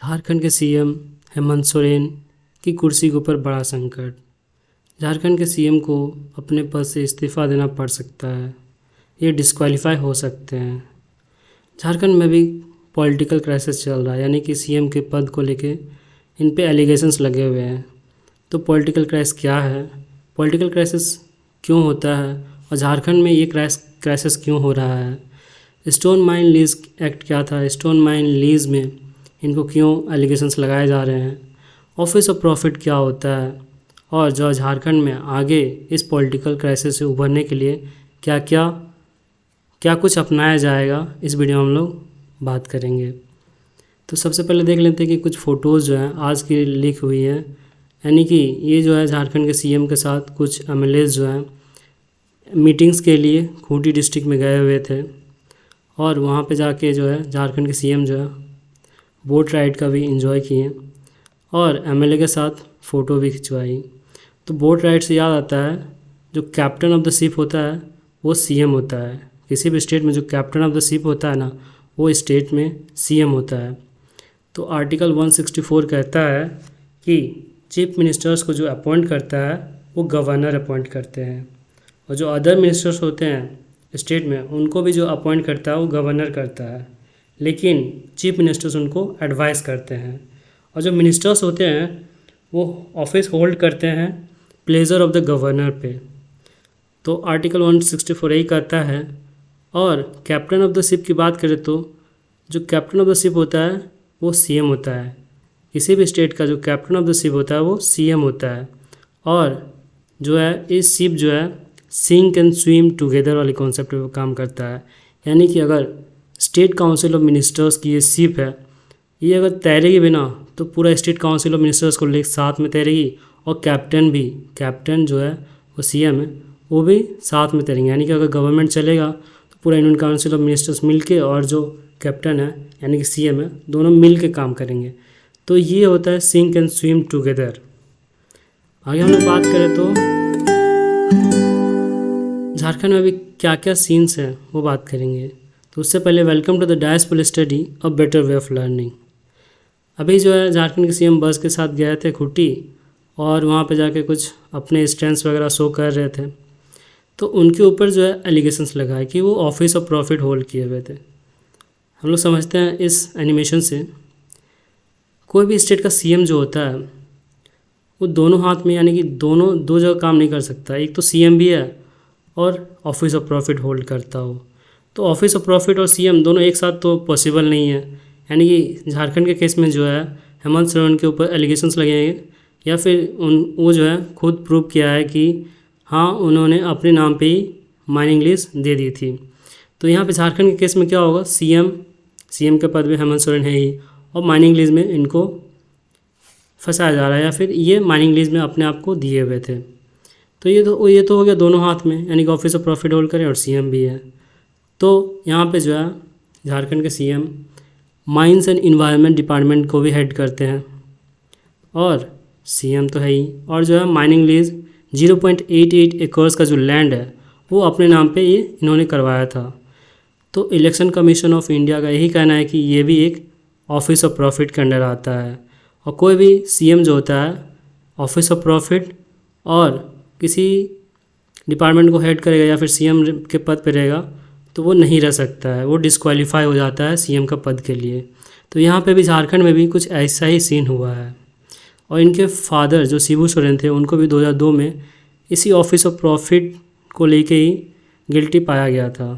झारखंड के सीएम हेमंत सोरेन की कुर्सी के ऊपर बड़ा संकट। झारखंड के सीएम को अपने पद से इस्तीफ़ा देना पड़ सकता है। ये डिस्क्वालीफाई हो सकते हैं। झारखंड में भी पॉलिटिकल क्राइसिस चल रहा है, यानी कि सीएम के पद को लेके इन पे एलिगेशंस लगे हुए हैं। तो पॉलिटिकल क्राइसिस क्या है, पॉलिटिकल क्राइसिस क्यों होता है और झारखंड में ये क्राइसिस क्यों हो रहा है। स्टोन माइन लीज एक्ट क्या था, स्टोन माइन लीज में इनको क्यों एलिगेशंस लगाए जा रहे हैं, ऑफिस ऑफ प्रॉफिट क्या होता है, और जो झारखंड में आगे इस पॉलिटिकल क्राइसिस से उभरने के लिए क्या क्या क्या कुछ अपनाया जाएगा, इस वीडियो में हम लोग बात करेंगे। तो सबसे पहले देख लेते हैं कि कुछ फ़ोटोज़ जो हैं आज की लीक हुई है, यानी कि ये जो है झारखंड के सीएम के साथ कुछ एमएलएज जो हैं मीटिंग्स के लिए खूंटी डिस्ट्रिक्ट में गए हुए थे और वहाँ पे जाके जो है झारखंड के सीएम जो है बोट राइड का भी एंजॉय किए और एमएलए के साथ फ़ोटो भी खिंचवाई। तो बोट राइड से याद आता है, जो कैप्टन ऑफ द शिप होता है वो सीएम होता है। किसी भी स्टेट में जो कैप्टन ऑफ द शिप होता है ना, वो स्टेट में सीएम होता है। तो आर्टिकल 164 कहता है कि चीफ मिनिस्टर्स को जो अपॉइंट करता है वो गवर्नर अपॉइंट करते हैं, और जो अदर मिनिस्टर्स होते हैं स्टेट में उनको भी जो अपॉइंट करता है वो गवर्नर करता है, लेकिन चीफ मिनिस्टर्स उनको एडवाइस करते हैं। और जो मिनिस्टर्स होते हैं वो ऑफिस होल्ड करते हैं प्लेजर ऑफ द गवर्नर पे। तो आर्टिकल 164 यही कहता है। और कैप्टन ऑफ द शिप की बात करें तो जो कैप्टन ऑफ द शिप होता है वो सीएम होता है। किसी भी स्टेट का जो कैप्टन ऑफ द शिप होता है वो सीएम होता है। और जो है इस शिप जो है सिंक एंड स्विम टुगेदर वाली कॉन्सेप्ट पे काम करता है, यानी कि अगर स्टेट काउंसिल ऑफ मिनिस्टर्स की ये शिप है, ये अगर तैरेगी भी ना तो पूरा स्टेट काउंसिल ऑफ मिनिस्टर्स को लेकर साथ में तैरेगी, और कैप्टन भी, कैप्टन जो है वो सीएम है, वो भी साथ में तैरेंगे। यानी कि अगर गवर्नमेंट चलेगा तो पूरा इंडियन काउंसिल ऑफ मिनिस्टर्स मिलके और जो कैप्टन है यानी कि सीएम है, दोनों मिल के काम करेंगे। तो ये होता है सिंक एंड स्विम टुगेदर। आगे हम लोग बात करें तो झारखंड में अभी क्या क्या सीन्स हैं वो बात करेंगे। तो उससे पहले welcome to the diaspora study a better way of learning. अभी जो है झारखंड के सीएम बस के साथ गए थे खूंटी और वहाँ पे जाके कुछ अपने स्ट्रेंथ्स वगैरह शो कर रहे थे। तो उनके ऊपर जो है एलिगेशंस लगाए कि वो ऑफिस ऑफ प्रॉफिट होल्ड किए हुए थे। हम लोग समझते हैं इस एनिमेशन से कोई भी स्टेट का सीएम जो होता है वो दोनों हाथ में, यानी कि दो जगह काम नहीं कर सकता। एक तो सीएम भी है और ऑफिस ऑफ प्रॉफिट होल्ड करता हो। तो ऑफिस ऑफ प्रॉफिट और सीएम दोनों एक साथ तो पॉसिबल नहीं है। यानी कि झारखंड के केस में जो है हेमंत सोरेन के ऊपर एलिगेशंस लगेंगे, या फिर वो जो है खुद प्रूव किया है कि हाँ उन्होंने अपने नाम पे ही माइनिंग लीज दे दी थी। तो यहाँ पे झारखंड के केस में क्या होगा, सीएम के पद में हेमंत सोरेन है ही, और माइनिंग लीज में इनको फंसाया जा रहा है, या फिर ये माइनिंग लीज में अपने आप को दिए हुए थे। तो ये तो हो गया दोनों हाथ में, यानी कि ऑफिस ऑफ प्रॉफिट होल्ड करें और सीएम भी है। तो यहाँ पे जो है झारखंड के CM mines and environment department को भी हेड करते हैं, और सीएम तो है ही, और जो है माइनिंग लीज 0.88 एकर्स का जो लैंड है वो अपने नाम पे ये इन्होंने करवाया था। तो इलेक्शन कमीशन ऑफ इंडिया का यही कहना है कि ये भी एक ऑफिस ऑफ प्रॉफिट के अंडर आता है, और कोई भी सीएम जो होता है ऑफिस ऑफ प्रॉफिट और किसी डिपार्टमेंट को हेड करेगा या फिर सीएम के पद पे रहेगा तो वो नहीं रह सकता है, वो डिस्क्वालीफाई हो जाता है सीएम का पद के लिए। तो यहाँ पे भी झारखंड में भी कुछ ऐसा ही सीन हुआ है। और इनके फादर जो शिबू सोरेन थे उनको भी 2002 में इसी ऑफिस ऑफ प्रॉफिट को लेके ही गिल्टी पाया गया था।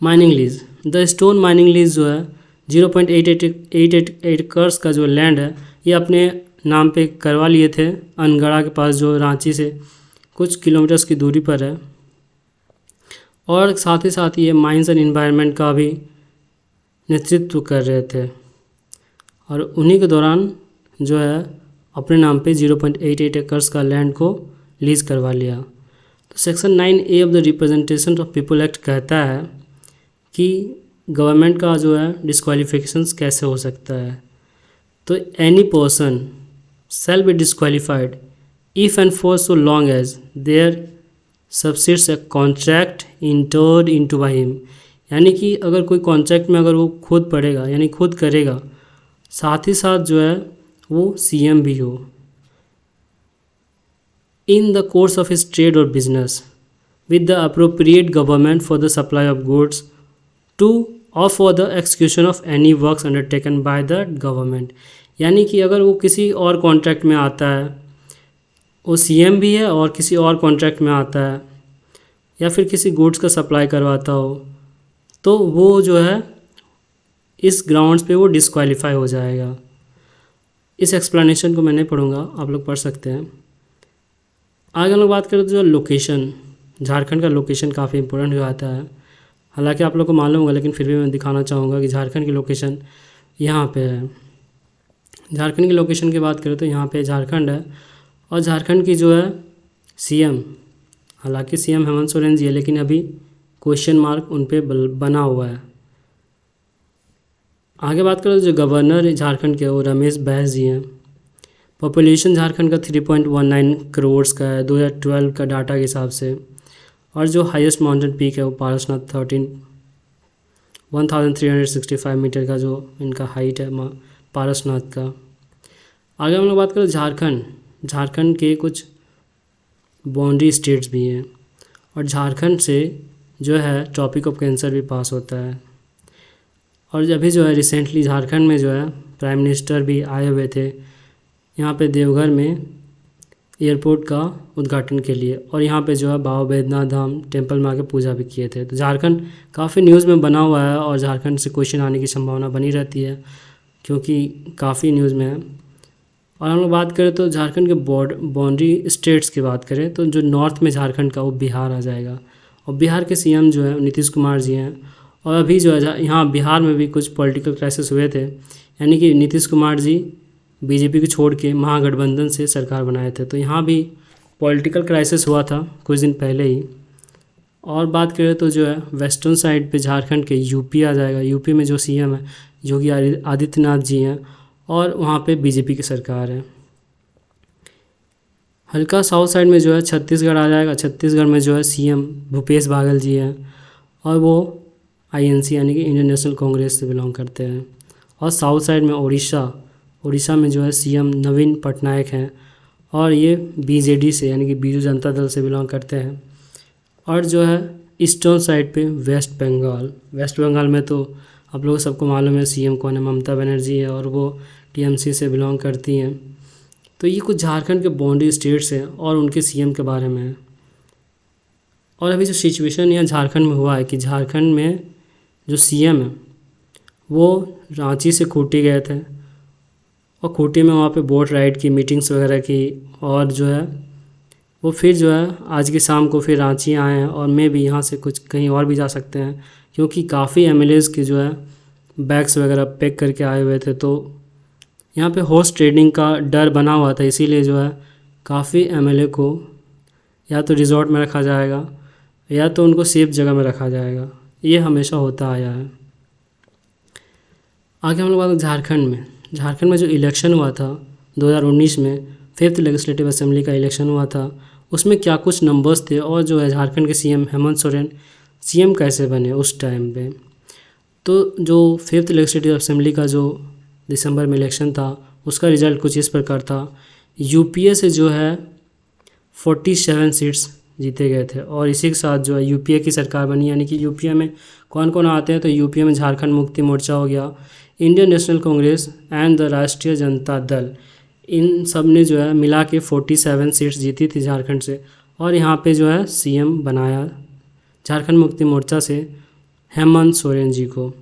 Mining lease, the stone mining lease जो है 0.88 एकर्स का जो लैंड है ये अपने नाम पे करवा लिए थे अनगढ़ा के पास, जो रांची से कुछ किलोमीटर्स की दूरी पर है। और साथ ही ये माइंस एंड इन्वायरमेंट का भी नेतृत्व कर रहे थे, और उन्हीं के दौरान जो है अपने नाम पे 0.88 एकर्स का लैंड को लीज करवा लिया। तो section 9A of the representation of people act कहता है कि गवर्नमेंट का जो है डिस्क्वालिफिकेशंस कैसे हो सकता है। तो any person shall be disqualified if and for so long as there subsists a contract entered into by him। यानी कि अगर कोई कॉन्ट्रैक्ट में अगर वो खुद पढ़ेगा यानी खुद करेगा साथ ही साथ जो है वो सीएम भी हो। In the course of his trade और business with the appropriate government for the supply of goods to or for the execution of any works undertaken by the government। यानी कि अगर वो किसी और कॉन्ट्रैक्ट में आता है, वो सीएम भी है और किसी और कॉन्ट्रैक्ट में आता है या फिर किसी गुड्स का सप्लाई करवाता हो, तो वो जो है इस ग्राउंड्स पे वो डिस्क्वालीफाई हो जाएगा। इस एक्सप्लेनेशन को मैं नहीं पढ़ूँगा, आप लोग पढ़ सकते हैं। आगे हम लोग बात करें तो जो लोकेशन, झारखंड का लोकेशन काफ़ी इंपॉर्टेंट हो जाता है। हालांकि आप लोग को मालूम होगा, लेकिन फिर भी मैं दिखाना चाहूँगा कि झारखंड की लोकेशन यहाँ पे है। झारखंड की लोकेशन की बात करें तो यहाँ पे झारखंड है और झारखंड की जो है सीएम, हालांकि सीएम हेमंत सोरेन जी है, लेकिन अभी क्वेश्चन मार्क उन पे बना हुआ है। आगे बात करें तो जो गवर्नर झारखंड के वो रमेश बैस जी हैं। पॉपुलेशन झारखंड का 3.19 करोड़ का है 2012 का डाटा के हिसाब से। और जो हाईएस्ट माउंटेन पीक है वो पारसनाथ 1365 मीटर का जो इनका हाइट है पारसनाथ का। आगे हम लोग बात करें झारखंड के कुछ बाउंड्री स्टेट्स भी हैं और झारखंड से जो है ट्रॉपिक ऑफ कैंसर भी पास होता है। और अभी जो है रिसेंटली झारखंड में जो है प्राइम मिनिस्टर भी आए हुए थे यहाँ पे देवघर में एयरपोर्ट का उद्घाटन के लिए, और यहाँ पे जो है बाबा बैद्यनाथ धाम टेम्पल में आके पूजा भी किए थे। तो झारखंड काफ़ी न्यूज़ में बना हुआ है और झारखंड से क्वेश्चन आने की संभावना बनी रहती है क्योंकि काफ़ी न्यूज़ में है। और हम लोग बात करें तो झारखंड के बाउंड्री स्टेट्स की बात करें तो जो नॉर्थ में झारखंड का वो बिहार आ जाएगा और बिहार के सीएम जो है नीतीश कुमार जी हैं। और अभी जो है यहाँ बिहार में भी कुछ पॉलिटिकल क्राइसिस हुए थे, यानी कि नीतीश कुमार जी बीजेपी को छोड़ के महागठबंधन से सरकार बनाए थे, तो यहाँ भी पॉलिटिकल क्राइसिस हुआ था कुछ दिन पहले ही। और बात करें तो जो है वेस्टर्न साइड पे झारखंड के यूपी आ जाएगा। यूपी में जो सीएम है योगी आदित्यनाथ जी हैं और वहाँ पे बीजेपी की सरकार है। हल्का साउथ साइड में जो है छत्तीसगढ़ आ जाएगा। छत्तीसगढ़ में जो है सीएम भूपेश बाघेल जी हैं और वो आईएनसी यानी कि इंडियन नेशनल कांग्रेस से बिलोंग करते हैं। और साउथ साइड में उड़ीसा में जो है सीएम नवीन पटनायक हैं और ये बीजेडी से यानी कि बीजू जनता दल से बिलोंग करते हैं। और जो है ईस्टर्न साइड पे वेस्ट बंगाल में तो आप लोगों को सबको मालूम है सीएम कौन है, ममता बनर्जी है और वो टीएमसी से बिलोंग करती हैं। तो ये कुछ झारखंड के बाउंड्री स्टेट्स हैं और उनके सीएम के बारे में है। और अभी जो सिचुएशन यहाँ झारखंड में हुआ है कि झारखंड में जो सीएम है वो रांची से खूंटी गए थे और खूंटी में वहाँ पे बोट राइड की, मीटिंग्स वगैरह की, और जो है वो फिर जो है आज की शाम को फिर रांची आए हैं। और मैं भी यहाँ से कुछ कहीं और भी जा सकते हैं क्योंकि काफ़ी एमएलएज़ के जो है बैग्स वगैरह पैक करके आए हुए थे। तो यहाँ पे हॉर्स ट्रेडिंग का डर बना हुआ था, इसीलिए जो है काफ़ी एमएलए को या तो रिजॉर्ट में रखा जाएगा या तो उनको सेफ जगह में रखा जाएगा। ये हमेशा होता आया है। आगे हम लोग बात झारखंड में जो इलेक्शन हुआ था 2019 में 5th लेजिस्लेटिव असेंबली का इलेक्शन हुआ था, उसमें क्या कुछ नंबर्स थे और जो है झारखंड के सीएम हेमंत सोरेन सीएम कैसे बने उस टाइम पे। तो जो 5th लेजिस्लेटिव असेंबली का जो दिसंबर में इलेक्शन था उसका रिज़ल्ट कुछ इस प्रकार था। यूपीए से जो है 47 सीट्स जीते गए थे और इसी के साथ जो है यूपीए की सरकार बनी। यानी कि यूपीए में कौन कौन आते हैं तो यूपीए में झारखंड मुक्ति मोर्चा हो गया, Indian national Congress and the राष्ट्रीय जनता दल, इन सब ने जो है मिला के 47 सीट्स जीती थी झारखंड से। और यहाँ पे जो है सीएम बनाया झारखंड मुक्ति मोर्चा से हेमंत सोरेन जी को।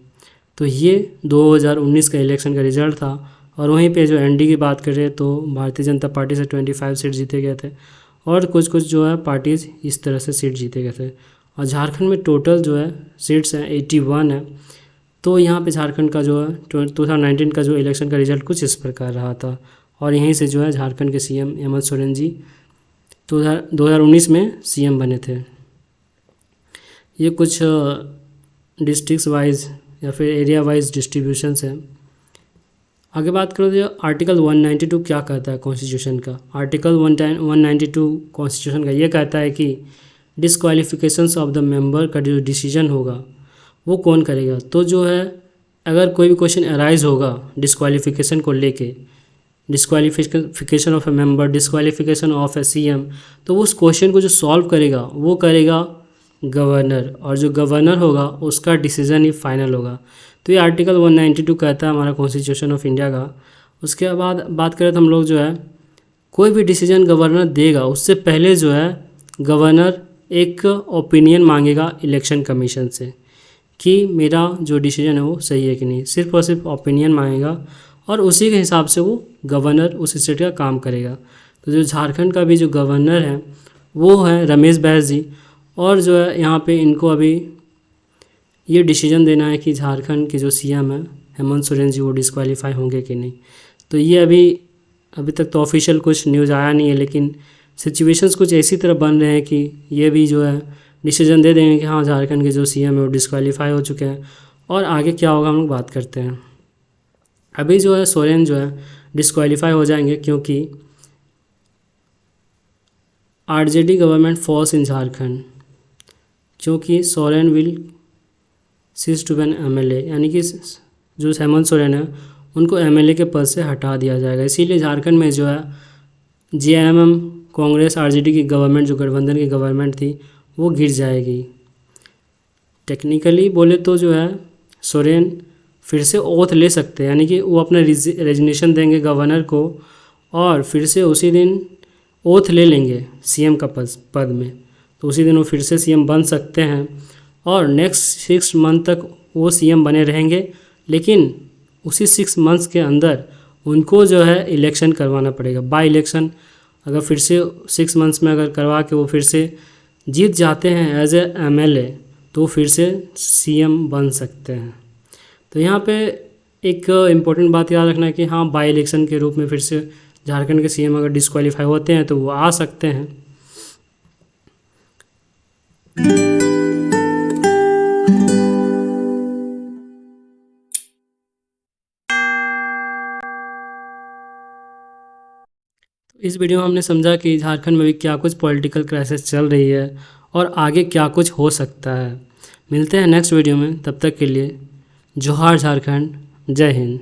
तो ये 2019 का इलेक्शन का रिजल्ट था। और वहीं पे जो एनडी की बात करें तो भारतीय जनता पार्टी से 25 सीट जीते गए थे और कुछ जो है पार्टीज़ इस तरह से सीट जीते गए थे। और झारखंड में टोटल जो है सीट्स हैं 81 है। तो यहाँ पे झारखंड का जो है 2019 का जो इलेक्शन का रिजल्ट कुछ इस प्रकार रहा था। और यहीं से जो है झारखंड के सीएम हेमंत सोरेन जी 2019 में सीएम बने थे। ये कुछ डिस्ट्रिक्ट वाइज या फिर एरिया वाइज डिस्ट्रीब्यूशंस है। आगे बात करो तो आर्टिकल 192 क्या कहता है कॉन्स्टिट्यूशन का। आर्टिकल 192 कॉन्स्टिट्यूशन का ये कहता है कि डिस्क्वालिफिकेशंस ऑफ द मेंबर का जो डिसीजन होगा वो कौन करेगा। तो जो है अगर कोई भी क्वेश्चन अराइज होगा डिस्क्वालिफिकेशन को लेके, disqualification of A member, disqualification of A CM, तो उस क्वेश्चन को जो सॉल्व करेगा वो करेगा गवर्नर, और जो गवर्नर होगा उसका डिसीजन ही फाइनल होगा। तो ये आर्टिकल 192 कहता है हमारा कॉन्स्टिट्यूशन ऑफ इंडिया का। उसके बाद बात करें तो हम लोग जो है कोई भी डिसीजन गवर्नर देगा उससे पहले जो है गवर्नर एक ओपिनियन मांगेगा इलेक्शन कमीशन से कि मेरा जो डिसीजन है वो सही है कि नहीं। सिर्फ और सिर्फ ओपिनियन मांगेगा और उसी के हिसाब से वो गवर्नर उस स्टेट का काम करेगा। तो जो झारखंड का भी जो गवर्नर है वो है रमेश बैस जी, और जो है यहाँ पे इनको अभी ये डिसीजन देना है कि झारखंड के जो सीएम है हेमंत सोरेन जी वो डिस्क्वालीफाई होंगे कि नहीं। तो ये अभी तक तो ऑफिशियल कुछ न्यूज़ आया नहीं है, लेकिन सिचुएशंस कुछ ऐसी तरह बन रहे हैं कि ये भी जो है डिसीजन दे देंगे कि हाँ झारखंड के जो सीएम है वो डिस्क्वालीफाई हो चुके हैं। और आगे क्या होगा हम लोग बात करते हैं। अभी जो है सोरेन जो है डिस्क्वालीफाई हो जाएंगे क्योंकि RJD government falls in Jharkhand, क्योंकि Soren will cease to be an MLA, यानी कि जो हेमंत सोरेन है उनको एमएलए के पद से हटा दिया जाएगा। इसीलिए झारखंड में जो है जेएमएम कांग्रेस आरजेडी की गवर्नमेंट, जो गठबंधन की गवर्नमेंट थी, वो गिर जाएगी। टेक्निकली बोले तो जो है सोरेन फिर से ओथ ले सकते हैं, यानी कि वो अपना रेजिग्नेशन देंगे गवर्नर को और फिर से उसी दिन ओथ ले लेंगे सीएम का पद में, तो उसी दिन वो फिर से सीएम बन सकते हैं और नेक्स्ट 6 मंथ तक वो सीएम बने रहेंगे। लेकिन उसी 6 मंथ्स के अंदर उनको जो है इलेक्शन करवाना पड़ेगा, बाई इलेक्शन। अगर फिर से 6 मंथ्स में अगर करवा के वो फिर से जीत जाते हैं एज ए एमएलए, तो फिर से सीएम बन सकते हैं। तो यहाँ पे एक इम्पोर्टेंट बात याद रखना है कि हाँ बाई इलेक्शन के रूप में फिर से झारखंड के सीएम अगर डिस्क्वालीफाई होते हैं तो वो आ सकते हैं। इस वीडियो में हमने समझा कि झारखंड में भी क्या कुछ पॉलिटिकल क्राइसिस चल रही है और आगे क्या कुछ हो सकता है। मिलते हैं नेक्स्ट वीडियो में, तब तक के लिए जोहार झारखंड, जय हिंद।